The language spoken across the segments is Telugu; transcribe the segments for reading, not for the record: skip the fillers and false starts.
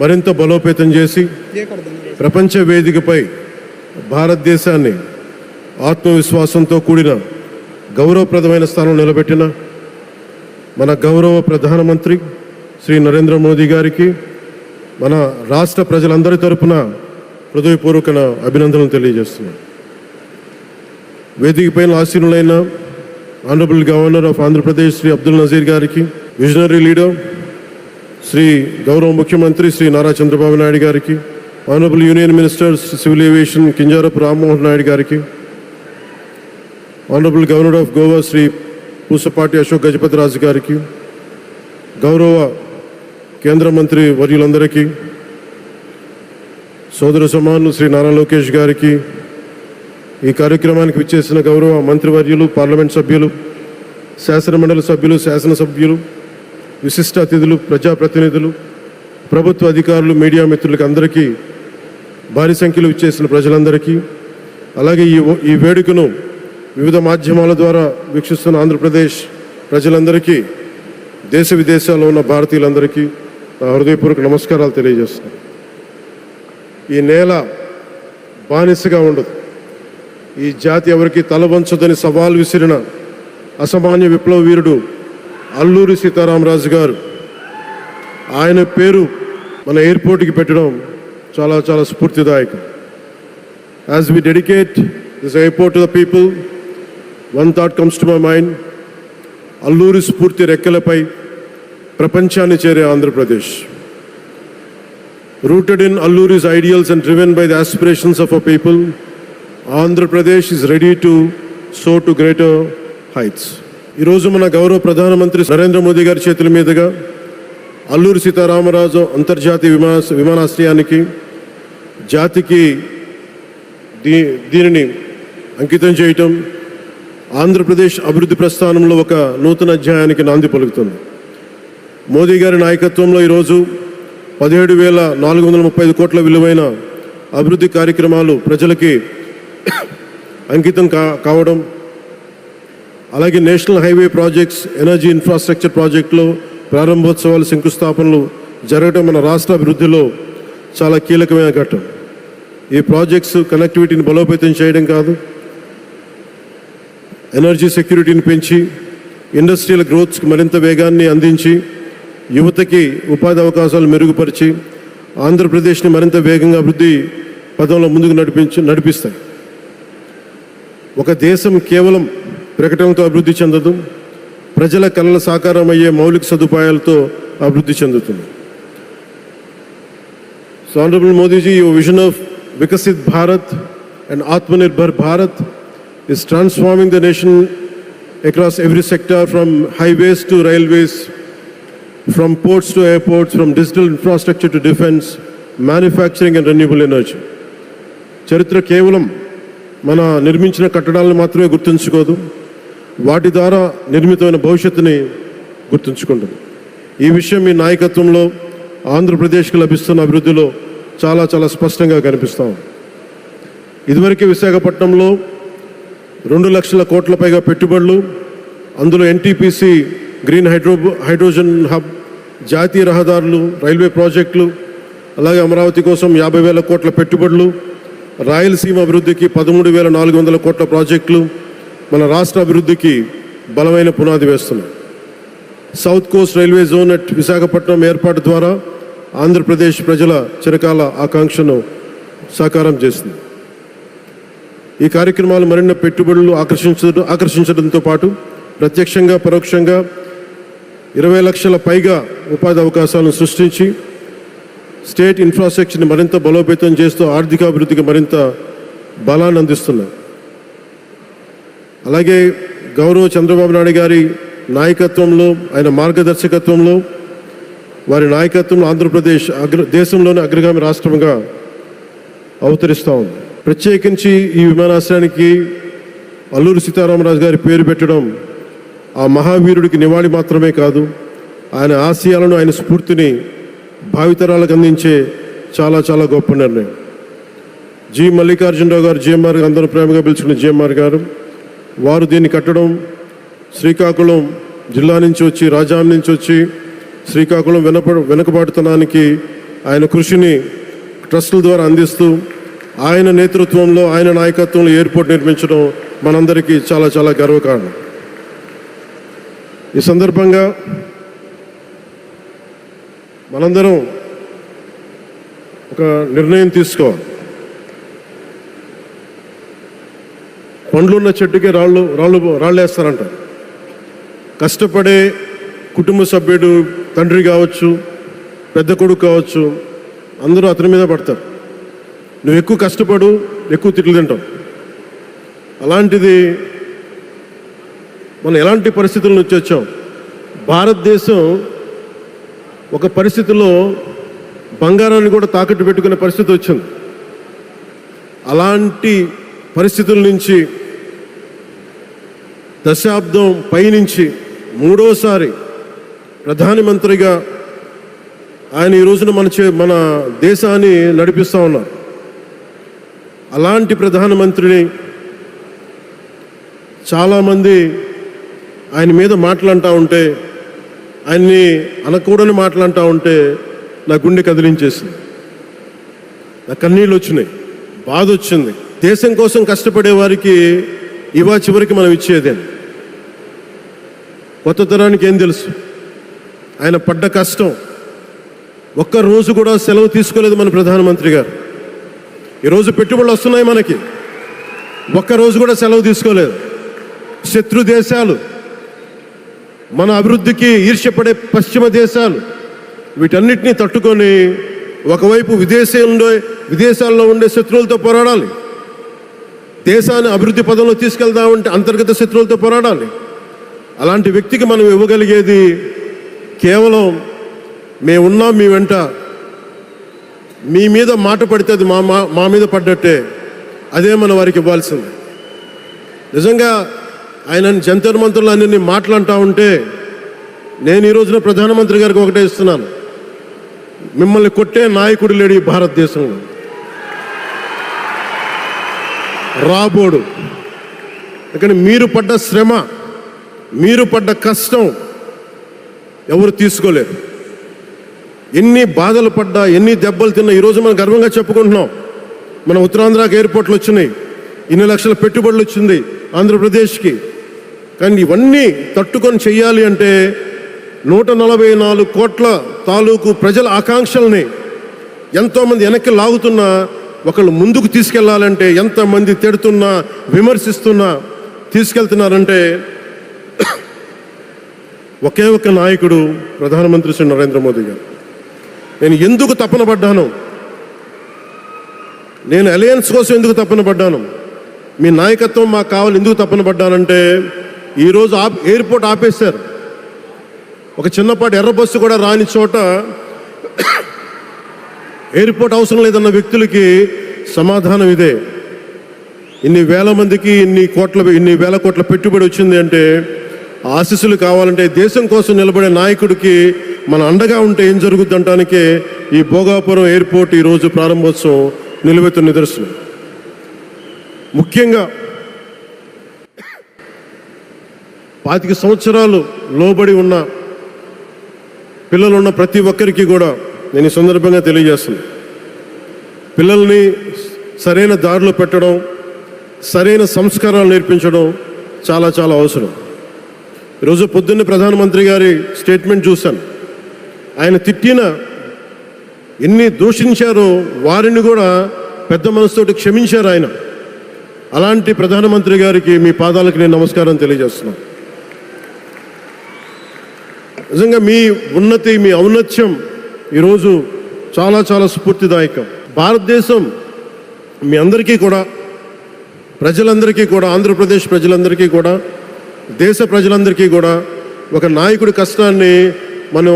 మరింత బలోపేతం చేసి ప్రపంచ వేదికపై భారతదేశాన్ని ఆత్మవిశ్వాసంతో కూడిన గౌరవప్రదమైన స్థానం నిలబెట్టిన మన గౌరవ ప్రధానమంత్రి శ్రీ నరేంద్ర మోదీ గారికి మన రాష్ట్ర ప్రజలందరి తరపున హృదయపూర్వక అభినందనలు తెలియజేస్తున్నాను. వేదికపైన ఆసీనులైన honourable governor of Andhra Pradesh Shri Abdul Nazeer గారికి, విజనరీ లీడర్ శ్రీ గౌరవ ముఖ్యమంత్రి శ్రీ నారా చంద్రబాబు నాయుడు గారికి, honourable union minister civil aviation Kinjarapu Rammohan Naidu గారికి, honourable governor of Goa Shri Pusapati Ashok Gajapathi Raju గారికి, గౌరవ కేంద్ర మంత్రి వర్యులందరికీ, సోదర సమానులు శ్రీ నారా లోకేష్ గారికి, ఈ కార్యక్రమానికి విచ్చేసిన గౌరవ మంత్రివర్యులు, పార్లమెంట్ సభ్యులు, శాసనమండలి సభ్యులు, శాసనసభ్యులు, విశిష్ట అతిథులు, ప్రజాప్రతినిధులు, ప్రభుత్వ అధికారులు, మీడియా మిత్రులకి అందరికీ, భారీ సంఖ్యలో విచ్చేసిన ప్రజలందరికీ, అలాగే ఈ వేడుకను వివిధ మాధ్యమాల ద్వారా వీక్షిస్తున్న ఆంధ్రప్రదేశ్ ప్రజలందరికీ, దేశ విదేశాల్లో ఉన్న భారతీయులందరికీ నా హృదయపూర్వక నమస్కారాలు తెలియజేస్తున్నాను. ఈ నేల బానిసగా ఉండదు, ఈ జాతి ఎవరికి తల వంచదని సవాల్ విసిరిన అసామాన్య విప్లవ వీరుడు అల్లూరి సీతారామరాజు గారు, ఆయన పేరు మన ఎయిర్పోర్ట్కి పెట్టడం చాలా చాలా స్ఫూర్తిదాయకం. As we dedicate this airport to the people, one thought comes to my mind. Alluri స్ఫూర్తి రెక్కలపై ప్రపంచాన్ని చేరే Andhra Pradesh. Rooted in Alluri's ideals and driven by the aspirations of our people, Andhra Pradesh is ready to soar to greater heights. ఈరోజు మన గౌరవ ప్రధానమంత్రి నరేంద్ర మోదీ గారి చేతుల మీదుగా అల్లూరి సీతారామరాజు అంతర్జాతీయ విమానాశ్రయానికి జాతికి దీనిని అంకితం చేయటం ఆంధ్రప్రదేశ్ అభివృద్ధి ప్రస్థానంలో ఒక నూతన అధ్యాయానికి నాంది పలుకుతుంది. మోదీ గారి నాయకత్వంలో ఈరోజు 17,435 కోట్ల విలువైన అభివృద్ధి కార్యక్రమాలు ప్రజలకి అంకితం కావడం, అలాగే national highway projects, energy infrastructure ప్రాజెక్టులో ప్రారంభోత్సవాలు, శంకుస్థాపనలు జరగడం మన రాష్ట్ర అభివృద్ధిలో చాలా కీలకమైన ఘట్టం. ఈ ప్రాజెక్ట్స్ కనెక్టివిటీని బలోపేతం చేయడం కాదు, ఎనర్జీ సెక్యూరిటీని పెంచి ఇండస్ట్రియల్ గ్రోత్స్కి మరింత వేగాన్ని అందించి యువతకి ఉపాధి అవకాశాలు మెరుగుపరిచి ఆంధ్రప్రదేశ్ని మరింత వేగంగా అభివృద్ధి పదంలో ముందుకు నడిపిస్తాయి. ఒక దేశం కేవలం ప్రకటనతో అభివృద్ధి చెందదు, ప్రజల కళల సాకారం అయ్యే మౌలిక సదుపాయాలతో అభివృద్ధి చెందుతుంది. So honourable Modi ji, your vision of Viksit Bharat and Atmanirbhar Bharat is transforming the nation across every sector, from highways to railways, from ports to airports, from digital infrastructure to defense, manufacturing and renewable energy. చరిత్ర కేవలం మన నిర్మించిన కట్టడాలను మాత్రమే గుర్తుంచుకోదు, వాటి ద్వారా నిర్మితమైన భవిష్యత్తుని గుర్తుంచుకుంటుంది. ఈ విషయం మీ నాయకత్వంలో ఆంధ్రప్రదేశ్కి లభిస్తున్న అభివృద్ధిలో చాలా చాలా స్పష్టంగా కనిపిస్తాం. ఇదివరకే విశాఖపట్నంలో 2 లక్షల కోట్ల పైగా పెట్టుబడులు, అందులో ఎన్టీపీసీ గ్రీన్ హైడ్రోజన్ హబ్, జాతీయ రహదారులు, రైల్వే ప్రాజెక్టులు, అలాగే అమరావతి కోసం 50,000 కోట్ల పెట్టుబడులు, రాయలసీమ అభివృద్ధికి 13,400 కోట్ల ప్రాజెక్టులు మన రాష్ట్ర అభివృద్ధికి బలమైన పునాది వేస్తున్నాయి. South Coast railway zone at Visakhapatnam ఏర్పాటు ద్వారా ఆంధ్రప్రదేశ్ ప్రజల చిరకాల ఆకాంక్షను సాకారం చేస్తుంది. ఈ కార్యక్రమాలు మరిన్ని పెట్టుబడులు ఆకర్షించడంతో పాటు ప్రత్యక్షంగా పరోక్షంగా 20 లక్షల పైగా ఉపాధి అవకాశాలను సృష్టించి స్టేట్ ఇన్ఫ్రాస్ట్రక్చర్ని మరింత బలోపేతం చేస్తూ ఆర్థికాభివృద్ధికి మరింత బలాన్ని అందిస్తున్నాయి. అలాగే గౌరవ చంద్రబాబు నాయుడు గారి నాయకత్వంలో, ఆయన మార్గదర్శకత్వంలో, వారి నాయకత్వంలో ఆంధ్రప్రదేశ్ దేశంలోని అగ్రగామి రాష్ట్రంగా అవతరిస్తూ ఉంది. ప్రత్యేకించి ఈ విమానాశ్రయానికి అల్లూరి సీతారామరాజు గారి పేరు పెట్టడం ఆ మహావీరుడికి నివాళి మాత్రమే కాదు, ఆయన ఆశయాలను, ఆయన స్ఫూర్తిని భావితరాలకు అందించే చాలా చాలా గొప్ప నిర్ణయం. జి మల్లికార్జునరావు గారు, జిఎంఆర్ అందరూ ప్రేమగా పిలుచుకున్న జిఎంఆర్ గారు, వారు దీన్ని కట్టడం శ్రీకాకుళం జిల్లా నుంచి వచ్చి, రాజాం నుంచి వచ్చి శ్రీకాకుళం వెనుకబాటుతనానికి ఆయన కృషిని ట్రస్టుల ద్వారా అందిస్తూ ఆయన నేతృత్వంలో ఆయన నాయకత్వంలో ఎయిర్పోర్ట్ నిర్మించడం మనందరికీ చాలా చాలా గర్వకారణం. ఈ సందర్భంగా మనందరం ఒక నిర్ణయం తీసుకోవాలి. పండ్లున్న చెట్టుకే రాళ్ళేస్తారంట. కష్టపడే కుటుంబ సభ్యుడు, తండ్రి కావచ్చు, పెద్ద కొడుకు కావచ్చు, అందరూ అతని మీద పడతారు. నువ్వు ఎక్కువ కష్టపడు, ఎక్కువ తిట్లు తింటావు. అలాంటిది మనం ఎలాంటి పరిస్థితుల నుంచి వచ్చాం? భారతదేశం ఒక పరిస్థితిలో బంగారాన్ని కూడా తాకట్టు పెట్టుకునే పరిస్థితి వచ్చింది. అలాంటి పరిస్థితుల నుంచి దశాబ్దం పైనుంచి మూడోసారి ప్రధానమంత్రిగా ఆయన ఈ రోజున మన దేశాన్ని నడిపిస్తూ ఉన్నారు. అలాంటి ప్రధానమంత్రిని చాలామంది ఆయన మీద మాట్లాడుతూ ఉంటే, ఆయన్ని అనకూడని మాట్లాడుతూ ఉంటే నా గుండె కదిలించేసింది, నా కన్నీళ్ళు వచ్చినాయి, బాధ వచ్చింది. దేశం కోసం కష్టపడే వారికి ఇవా చివరికి మనం ఇచ్చేదే. కొత్త తరానికి ఏం తెలుసు? ఆయన పడ్డ కష్టం. ఒక్కరోజు కూడా సెలవు తీసుకోలేదు మన ప్రధానమంత్రి గారు. ఈరోజు పెట్టుబడులు వస్తున్నాయి మనకి, ఒక్కరోజు కూడా సెలవు తీసుకోలేదు. శత్రు దేశాలు, మన అభివృద్ధికి ఈర్ష్యపడే పశ్చిమ దేశాలు, వీటన్నిటినీ తట్టుకొని ఒకవైపు విదేశాల్లో ఉండే శత్రువులతో పోరాడాలి, దేశాన్ని అభివృద్ధి పదంలో తీసుకెళ్దామంటే అంతర్గత శత్రువులతో పోరాడాలి. అలాంటి వ్యక్తికి మనం ఇవ్వగలిగేది కేవలం మేమున్నాం మీ వెంట, మీ మీద మాట పడితే అది మా మీద పడ్డట్టే, అదే మన వారికి ఇవ్వాల్సింది. నిజంగా ఆయన జంతర్ మంత్రులు అన్ని మాట్లాడుతూ ఉంటే నేను ఈ రోజున ప్రధానమంత్రి గారికి ఒకటే ఇస్తున్నాను, మిమ్మల్ని కొట్టే నాయకుడు లేడు ఈ భారతదేశంలో, రాబోడు. కానీ మీరు పడ్డ శ్రమ, మీరు పడ్డ కష్టం ఎవరు తీసుకోలేరు. ఎన్ని బాధలు పడ్డా, ఎన్ని దెబ్బలు తిన్నా ఈరోజు మనం గర్వంగా చెప్పుకుంటున్నాం. మన ఉత్తరాంధ్రకి ఎయిర్పోర్ట్లు వచ్చినాయి, ఇన్ని లక్షల పెట్టుబడులు వచ్చింది ఆంధ్రప్రదేశ్కి. కానీ ఇవన్నీ తట్టుకొని చెయ్యాలి అంటే 144 కోట్ల తాలూకు ప్రజల ఆకాంక్షల్ని ఎంతోమంది వెనక్కి లాగుతున్నా, ఒకళ్ళు ముందుకు తీసుకెళ్లాలంటే ఎంతమంది తిడుతున్నా, విమర్శిస్తున్నా తీసుకెళ్తున్నారంటే ఒకే ఒక్క నాయకుడు ప్రధానమంత్రి శ్రీ నరేంద్ర మోదీ గారు. నేను ఎందుకు తపన పడ్డాను, నేను అలయన్స్ కోసం ఎందుకు తపన పడ్డాను, మీ నాయకత్వం మాకు కావాలి ఎందుకు తపన పడ్డానంటే, ఈరోజు ఎయిర్పోర్ట్ ఆపేశారు. ఒక చిన్నపాటి ఎర్ర బస్సు కూడా రాని చోట ఎయిర్పోర్ట్ అవసరం లేదన్న వ్యక్తులకి సమాధానం ఇదే. ఇన్ని వేల మందికి ఇన్ని వేల కోట్ల పెట్టుబడి వచ్చింది అంటే ఆశీస్సులు కావాలంటే, దేశం కోసం నిలబడే నాయకుడికి మన అండగా ఉంటే ఏం జరుగుద్ది అంటానికే ఈ భోగాపురం ఎయిర్పోర్ట్ ఈరోజు ప్రారంభోత్సవం నిలువెత్తు నిదర్శనం. ముఖ్యంగా 25 సంవత్సరాలు లోబడి ఉన్న పిల్లలున్న ప్రతి ఒక్కరికి కూడా నేను ఈ సందర్భంగా తెలియజేస్తున్నాను, పిల్లల్ని సరైన దారిలో పెట్టడం, సరైన సంస్కారాలు నేర్పించడం చాలా చాలా అవసరం. ఈరోజు పొద్దున్నే ప్రధానమంత్రి గారి స్టేట్మెంట్ చూశాను. ఆయన తిట్టిన, ఎన్ని దూషించారో వారిని కూడా పెద్ద మనసుతోటి క్షమించారు ఆయన. అలాంటి ప్రధానమంత్రి గారికి మీ పాదాలకు నేను నమస్కారం తెలియజేస్తున్నాను. నిజంగా మీ ఉన్నతి, మీ ఔన్నత్యం ఈరోజు చాలా చాలా స్ఫూర్తిదాయకం. భారతదేశం మీ అందరికీ కూడా, ప్రజలందరికీ కూడా, ఆంధ్రప్రదేశ్ ప్రజలందరికీ కూడా, దేశ ప్రజలందరికీ కూడా ఒక నాయకుడి కష్టాన్ని మనం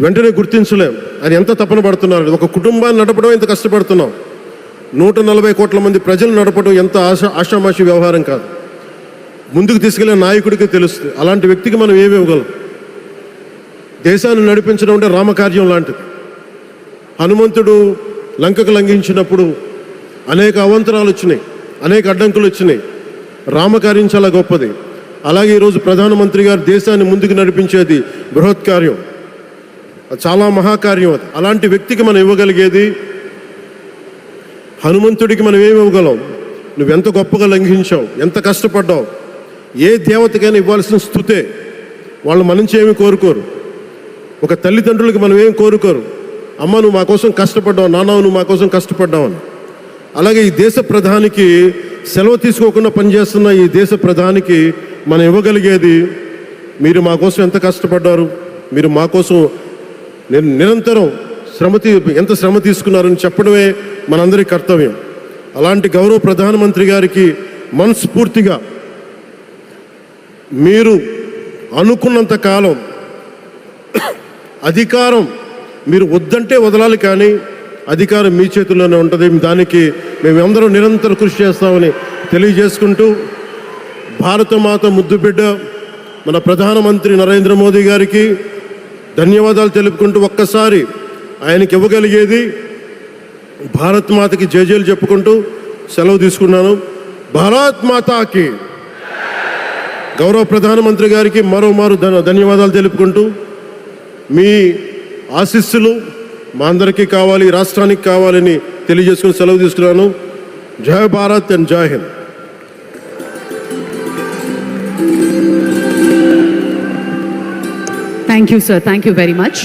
వెంటనే గుర్తించలేం. ఆయన ఎంత తపన పడుతున్నారు. ఒక కుటుంబాన్ని నడపడం ఎంత కష్టపడుతున్నాం. 140 కోట్ల మంది ప్రజలు నడపడం ఎంత ఆషామాషి వ్యవహారం కాదు. ముందుకు తీసుకెళ్లే నాయకుడికి తెలుస్తుంది. అలాంటి వ్యక్తికి మనం ఏమి ఇవ్వగలం? దేశాన్ని నడిపించడం అంటే రామకార్యం లాంటిది. హనుమంతుడు లంకకు లంఘించినప్పుడు అనేక అవాంతరాలు వచ్చినాయి, అనేక అడ్డంకులు వచ్చినాయి. రామకార్యం చాలా గొప్పది. అలాగే ఈరోజు ప్రధానమంత్రి గారు దేశాన్ని ముందుకు నడిపించేది బృహత్ కార్యం. అది చాలా మహాకార్యం. అది అలాంటి వ్యక్తికి మనం ఇవ్వగలిగేది, హనుమంతుడికి మనం ఏమి ఇవ్వగలం? నువ్వెంత గొప్పగా లంఘించావు, ఎంత కష్టపడ్డావు. ఏ దేవతకైనా ఇవ్వాల్సిన స్తుతే. వాళ్ళు మన నుంచి ఏమి కోరుకోరు. ఒక తల్లిదండ్రులకి మనం ఏమి కోరుకోరు, అమ్మ నువ్వు మా కోసం కష్టపడ్డావు, నాన్న నువ్వు మా కోసం కష్టపడ్డావు అని. అలాగే ఈ దేశ ప్రధానికి, సెలవు తీసుకోకుండా పనిచేస్తున్న ఈ దేశ ప్రధానికి మనం ఇవ్వగలిగేది, మీరు మా కోసం ఎంత కష్టపడ్డారు, మీరు మా కోసం నిరంతరం ఎంత శ్రమ తీసుకున్నారని చెప్పడమే మనందరి కర్తవ్యం. అలాంటి గౌరవ ప్రధానమంత్రి గారికి మనస్ఫూర్తిగా మీరు అనుకున్నంత కాలం అధికారం మీరు వద్దంటే వదలాలి, కానీ అధికారం మీ చేతుల్లోనే ఉంటుంది. దానికి మేమందరం నిరంతరం కృషి చేస్తామని తెలియజేసుకుంటూ, భారతమాత ముద్దుబిడ్డ మన ప్రధానమంత్రి నరేంద్ర మోదీ గారికి ధన్యవాదాలు తెలుపుకుంటూ, ఒక్కసారి ఆయనకి ఇవ్వగలిగేది భారత్ మాతకి జయజయలు చెప్పుకుంటూ సెలవు తీసుకున్నాను. భారత్ మాతాకి. గౌరవ ప్రధానమంత్రి గారికి మరోమారు ధన్యవాదాలు తెలుపుకుంటూ, మీ ఆశీస్సులు మా అందరికీ కావాలి, రాష్ట్రానికి కావాలని తెలియజేసుకుని సెలవు తీసుకున్నాను. జై భారత్ అండ్ జై Hind. Thank you, sir. Thank you very much.